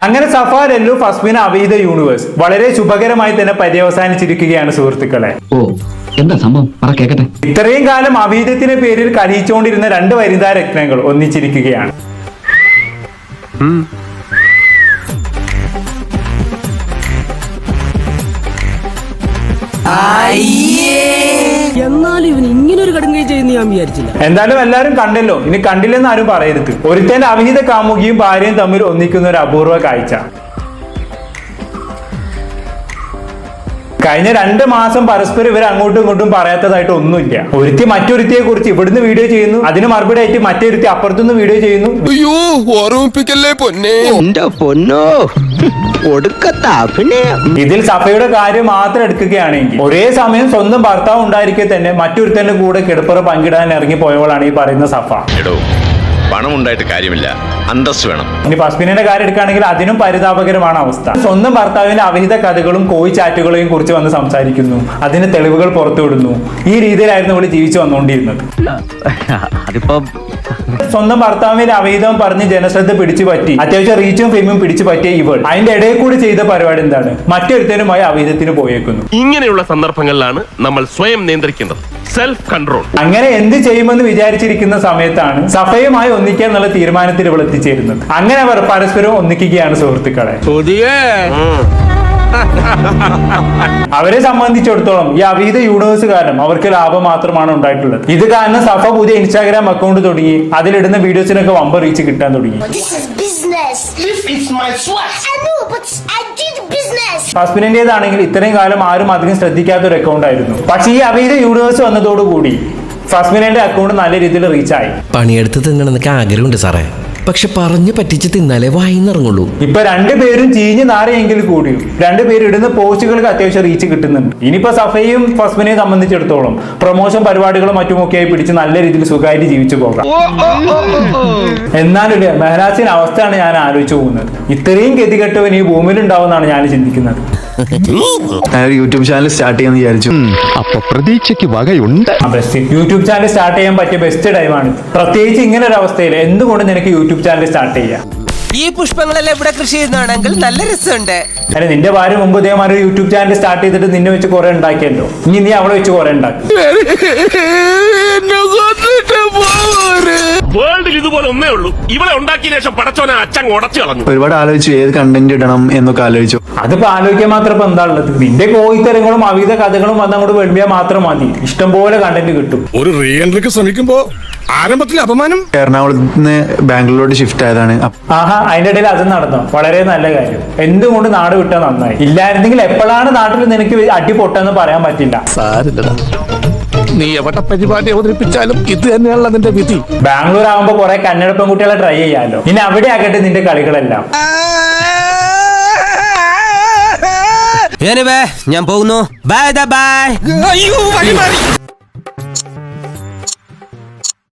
അങ്ങനെ സഫ, ലെല്ലു, ഫസ്മിന, അവീത യൂണിവേഴ്സ് വളരെ ശുഭകരമായി തന്നെ പര്യവസാനിച്ചിരിക്കുകയാണ് സുഹൃത്തുക്കളെ. ഓ എന്താ സംഭവം പറ കേക്കട്ടെ. ഇത്രയും കാലം അവീതത്തിന്റെ പേരിൽ കലഹിച്ചുകൊണ്ടിരുന്ന രണ്ട് വനിതാ രത്നങ്ങൾ ഒന്നിച്ചിരിക്കുകയാണ്. എന്നാലും ഇവൻ ഇങ്ങനെ ഒരു കടുങ്കൈ ചെയ്യുന്ന ഞാൻ വിചാരിച്ചില്ല. എന്തായാലും എല്ലാവരും കണ്ടല്ലോ, ഇനി കണ്ടില്ലെന്ന് ആരും പറയരുത്. ഒരുത്തന്റെ അവിഹിത കാമുകിയും ഭാര്യയും തമ്മിൽ ഒന്നിക്കുന്ന ഒരു അപൂർവ കാഴ്ച. കഴിഞ്ഞ 2 മാസം പരസ്പരം ഇവർ അങ്ങോട്ടും ഇങ്ങോട്ടും പറയാത്തതായിട്ട് ഒന്നുമില്ല. ഒരുത്തി മറ്റൊരുത്തിയെ കുറിച്ച് ഇവിടുന്ന് വീഡിയോ ചെയ്യുന്നു, അതിന് മറുപടി ആയിട്ട് മറ്റൊരുത്തി അപ്പുറത്തുനിന്ന് വീഡിയോ ചെയ്യുന്നു. അയ്യോ ഓർമ്മിപ്പിക്കല്ലേ പൊന്നെ. ഇതിൽ സഫയുടെ കാര്യം മാത്രം എടുക്കുകയാണെങ്കിൽ ഒരേ സമയം സ്വന്തം ഭർത്താവ് ഉണ്ടായിരിക്കെ തന്നെ മറ്റൊരുത്തന്റെ കൂടെ കിടപ്പറ പങ്കിടാൻ ഇറങ്ങി പോയവളാണ് ഈ പറയുന്ന സഫ. പണം ഉണ്ടായിട്ട് കാര്യമില്ല, അന്തസ് വേണം. ഇനി ഫസ്മിനെ കാര്യം എടുക്കുകയാണെങ്കിൽ അതിനും പരിതാപകരമാണ് അവസ്ഥ. സ്വന്തം ഭർത്താവിന്റെ അവിഹിത കഥകളും കോഴി ചാറ്റുകളെയും കുറിച്ച് വന്ന് സംസാരിക്കുന്നു, അതിന് തെളിവുകൾ പുറത്തുവിടുന്നു. ഈ രീതിയിലായിരുന്നു അവള് ജീവിച്ചു വന്നുകൊണ്ടിരുന്നത്. സ്വന്തം ഭർത്താവിന്റെ അവിഹിതം പറഞ്ഞ് ജനശ്രദ്ധ പിടിച്ചു പറ്റി അത്യാവശ്യം റീച്ചും ഫെയിമും പിടിച്ചു പറ്റിയ ഇവൾ അതിന്റെ ഇടയിൽ കൂടി ചെയ്ത പരിപാടി എന്താണ്? മറ്റൊരുത്തനുമായി അവിഹിതത്തിന് പോയേക്കുന്നു. ഇങ്ങനെയുള്ള സന്ദർഭങ്ങളിലാണ് നമ്മൾ സ്വയം നിയന്ത്രിക്കേണ്ടത്, സെൽഫ് കൺട്രോൾ. അങ്ങനെ എന്ത് ചെയ്യുമെന്ന് വിചാരിച്ചിരിക്കുന്ന സമയത്താണ് സഫയുമായി ഒന്നിക്കാൻ എന്നുള്ള തീരുമാനത്തിൽ ഇവൾ എത്തിച്ചേരുന്നത്. അങ്ങനെ അവർ പരസ്പരം ഒന്നിക്കുകയാണ് സുഹൃത്തുക്കളെ. അവരെ സംബന്ധിച്ചിടത്തോളം ഈ അവിഹിത യൂണിവേഴ്സ് കാരണം അവർക്ക് ലാഭം മാത്രമാണ് ഉണ്ടായിട്ടുള്ളത്. ഇത് കാരണം സഫ പുതിയ ഇൻസ്റ്റാഗ്രാം അക്കൗണ്ട് തുടങ്ങി, അതിലിടുന്ന വീഡിയോസിനൊക്കെ വമ്പ റീച്ച് കിട്ടാൻ തുടങ്ങി. ഫസ്മിന്റേതാണെങ്കിൽ ഇത്രയും കാലം ആരും അധികം ശ്രദ്ധിക്കാത്ത ഒരു അക്കൗണ്ട് ആയിരുന്നു. പക്ഷേ ഈ അവിഹിത യൂണിവേഴ്സ് വന്നതോടുകൂടി ഫസ്മിന്റെ അക്കൗണ്ട് നല്ല രീതിയിൽ റീച്ചായി. പണിയെടുത്ത് തിന്നണമെന്നൊക്കെ ആഗ്രഹമുണ്ട് സാറേ, പക്ഷെ പറഞ്ഞു പറ്റിച്ച് തിന്നാലേ വായിന്നിറങ്ങുള്ളൂ. ഇപ്പൊ രണ്ടുപേരും ചീഞ്ഞ് നാരെയെങ്കിൽ കൂടിയും രണ്ടുപേരും ഇടുന്ന പോസ്റ്റുകൾക്ക് അത്യാവശ്യം റീച്ച് കിട്ടുന്നുണ്ട്. ഇനിയിപ്പോ സഫയും ഫസ്മിനെയും സംബന്ധിച്ചിടത്തോളം പ്രൊമോഷൻ പരിപാടികളും മറ്റുമൊക്കെയായി പിടിച്ച് നല്ല രീതിയിൽ സുഖമായിട്ട് ജീവിച്ചു പോകാം. എന്നാലും മെഹനാസിന്റെ അവസ്ഥയാണ് ഞാൻ ആലോചിച്ചു പോകുന്നത്. ഇത്രയും ഗതികെട്ടവൻ ഈ ഭൂമിയിൽ ഉണ്ടാവുമെന്നാണ് ഞാൻ ചിന്തിക്കുന്നത്. യൂട്യൂബ് ചാനൽ സ്റ്റാർട്ട് ചെയ്യാന്ന് വിചാരിച്ചു. അപ്പൊ പ്രതീക്ഷയ്ക്ക് വകയുണ്ട്. യൂട്യൂബ് ചാനൽ സ്റ്റാർട്ട് ചെയ്യാൻ പറ്റിയ ബെസ്റ്റ് ടൈമാണ്. പ്രത്യേകിച്ച് ഇങ്ങനെ ഒരു അവസ്ഥയിൽ എന്തുകൊണ്ട് നിനക്ക് യൂട്യൂബ് ചാനൽ സ്റ്റാർട്ട് ചെയ്യാം? ഈ പുഷ്പങ്ങളെല്ലാം ഇവിടെ കൃഷി ചെയ്യുന്നതാണെങ്കിൽ നല്ല രസമുണ്ട്. അല്ല, നിന്റെ ഭാര്യ മുമ്പ് ഇതേമാതിരി യൂട്യൂബ് ചാനൽ സ്റ്റാർട്ട് ചെയ്തിട്ട് നിന്നെ വെച്ച് കുറെ ഉണ്ടാക്കിയല്ലോ. ഇനി നീ അവളെ വെച്ച് കുറെ ഉണ്ടാക്കി. വേൾഡിൽ ഇതുപോലെ ഒന്നേ ഉള്ളൂ. ഇവളെ ഉണ്ടാക്കിയ ശേഷം പടച്ചോനെ അച്ഛൻ ഉടച്ചു കളഞ്ഞു. ഒരുപാട് ആലോചിച്ചു ഏത് കണ്ടന്റ് ഇടണം എന്നൊക്കെ ആലോചിച്ചു. അതിപ്പോ ആലോചിക്കാൻ മാത്രം ഇപ്പൊ എന്താ ഉള്ളത്? നിന്റെ കോയിത്തരങ്ങളും അവിധ കഥകളും വന്ന് അങ്ങോട്ട് വെളുപ്പിയാൽ മാത്രം മതി, ഇഷ്ടംപോലെ കണ്ടന്റ് കിട്ടും. ഒരു റീ എൻട്രിക്ക് ശ്രമിക്കുമ്പോ ആരംഭത്തിൽ അപമാനം. എറണാകുളത്ത് നിന്ന് ബാംഗ്ലൂരിലോട്ട് ഷിഫ്റ്റ് ആയതാണ്. ആഹാ, അതിന്റെ ഇടയിൽ അത് നടന്നോ? വളരെ നല്ല കാര്യം. എന്തുകൊണ്ട് നാട് വിട്ടാൽ നന്നായി. ഇല്ലായിരുന്നെങ്കിൽ എപ്പോഴാണ് നാട്ടിൽ നിനക്ക് അടി പൊട്ടെന്ന് പറയാൻ പറ്റില്ല. നീ എവിടെ പരിപാടി അവതരിപ്പിച്ചാലും ഇത് തന്നെയാണല്ലോ നിന്റെ വിധി. ബാംഗ്ലൂർ ആകുമ്പോ കുറെ കന്നഡ പെൺകുട്ടികളെ ട്രൈ ചെയ്യാലോ. ഇനി അവിടെ ആകട്ടെ നിന്റെ കളികളെല്ലാം. ഞാൻ പോകുന്നു. Bye bye.